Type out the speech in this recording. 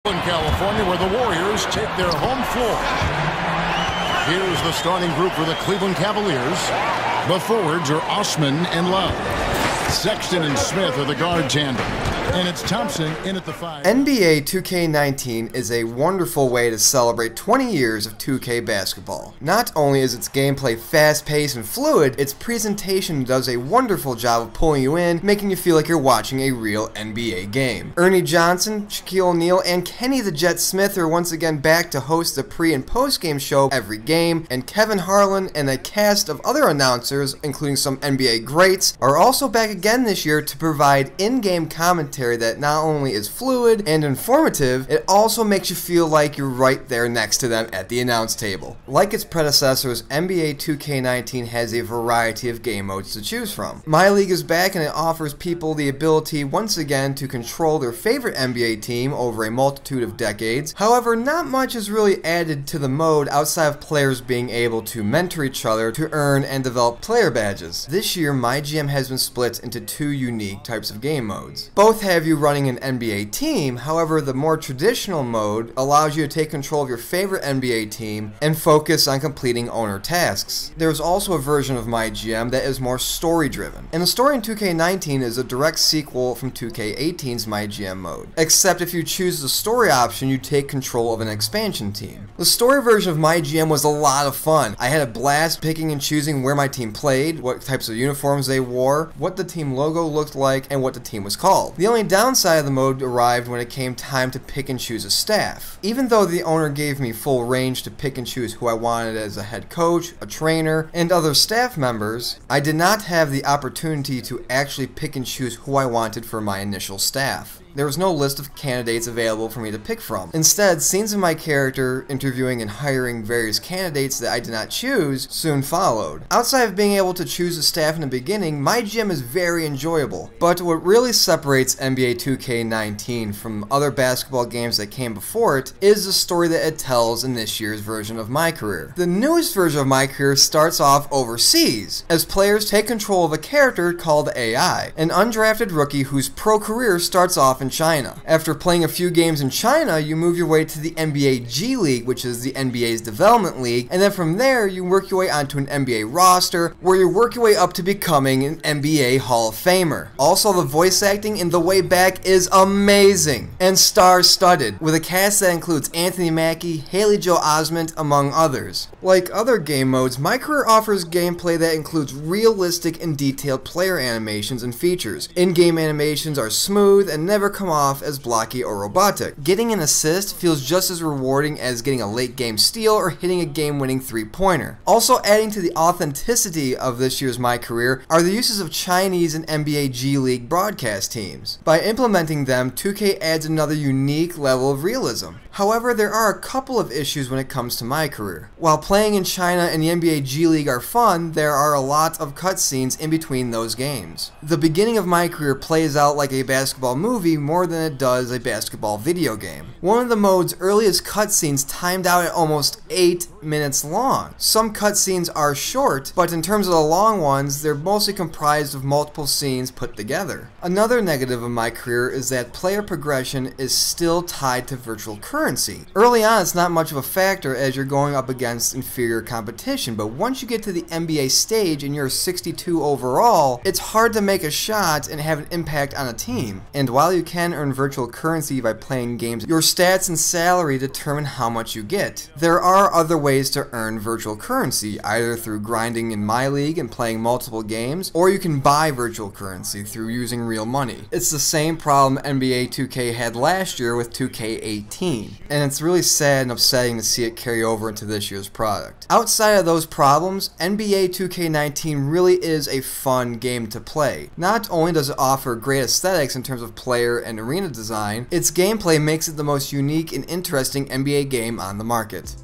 In California, where the Warriors take their home floor. Here's the starting group for the Cleveland Cavaliers. The forwards are Osman and Love. Sexton and Smith are the guard tandem. And it's Thompson in at the 5. NBA 2K19 is a wonderful way to celebrate 20 years of 2K basketball. Not only is its gameplay fast-paced and fluid, its presentation does a wonderful job of pulling you in, making you feel like you're watching a real NBA game. Ernie Johnson, Shaquille O'Neal, and Kenny the Jet Smith are once again back to host the pre- and post-game show every game, and Kevin Harlan and a cast of other announcers, including some NBA greats, are also back again this year to provide in-game commentary that not only is fluid and informative, it also makes you feel like you're right there next to them at the announce table. Like its predecessors, NBA 2K19 has a variety of game modes to choose from. My League is back and it offers people the ability once again to control their favorite NBA team over a multitude of decades. However, not much is really added to the mode outside of players being able to mentor each other to earn and develop player badges. This year, my GM has been split into two unique types of game modes. Both have you running an NBA team, however the more traditional mode allows you to take control of your favorite NBA team and focus on completing owner tasks. There's also a version of my GM that is more story driven, and the story in 2K19 is a direct sequel from 2K18's my GM mode, except if you choose the story option you take control of an expansion team. The story version of my GM was a lot of fun. I had a blast picking and choosing where my team played, what types of uniforms they wore, what the team logo looked like, and what the team was called. The only downside of the mode arrived when it came time to pick and choose a staff. Even though the owner gave me full range to pick and choose who I wanted as a head coach, a trainer, and other staff members, I did not have the opportunity to actually pick and choose who I wanted for my initial staff. There was no list of candidates available for me to pick from. Instead, scenes of my character interviewing and hiring various candidates that I did not choose soon followed. Outside of being able to choose a staff in the beginning, my GM is very enjoyable. But what really separates NBA 2K19 from other basketball games that came before it is the story that it tells in this year's version of my career. The newest version of my career starts off overseas, as players take control of a character called AI, an undrafted rookie whose pro career starts off in China. After playing a few games in China, you move your way to the NBA G League, which is the NBA's development league, and then from there you work your way onto an NBA roster, where you work your way up to becoming an NBA Hall of Famer. Also, the voice acting in The Way Back is amazing and star-studded, with a cast that includes Anthony Mackie, Haley Joel Osment, among others. Like other game modes, my career offers gameplay that includes realistic and detailed player animations and features. In-game animations are smooth and never come off as blocky or robotic. Getting an assist feels just as rewarding as getting a late game steal or hitting a game-winning three-pointer. Also adding to the authenticity of this year's My Career are the uses of Chinese and NBA G League broadcast teams. By implementing them, 2K adds another unique level of realism. However, there are a couple of issues when it comes to My Career. While playing in China and the NBA G League are fun, there are a lot of cutscenes in between those games. The beginning of My Career plays out like a basketball movie more than it does a basketball video game. One of the mode's earliest cutscenes timed out at almost 8 minutes long. Some cutscenes are short, but in terms of the long ones, they're mostly comprised of multiple scenes put together. Another negative of My Career is that player progression is still tied to virtual currency. Early on, it's not much of a factor as you're going up against inferior competition, but once you get to the NBA stage and you're 62 overall, it's hard to make a shot and have an impact on a team. And while you can earn virtual currency by playing games, your stats and salary determine how much you get. There are other ways to earn virtual currency, either through grinding in My League and playing multiple games, or you can buy virtual currency through using real money. It's the same problem NBA 2K had last year with 2K18, and it's really sad and upsetting to see it carry over into this year's product. Outside of those problems, NBA 2K19 really is a fun game to play. Not only does it offer great aesthetics in terms of player and arena design, its gameplay makes it the most unique and interesting NBA game on the market.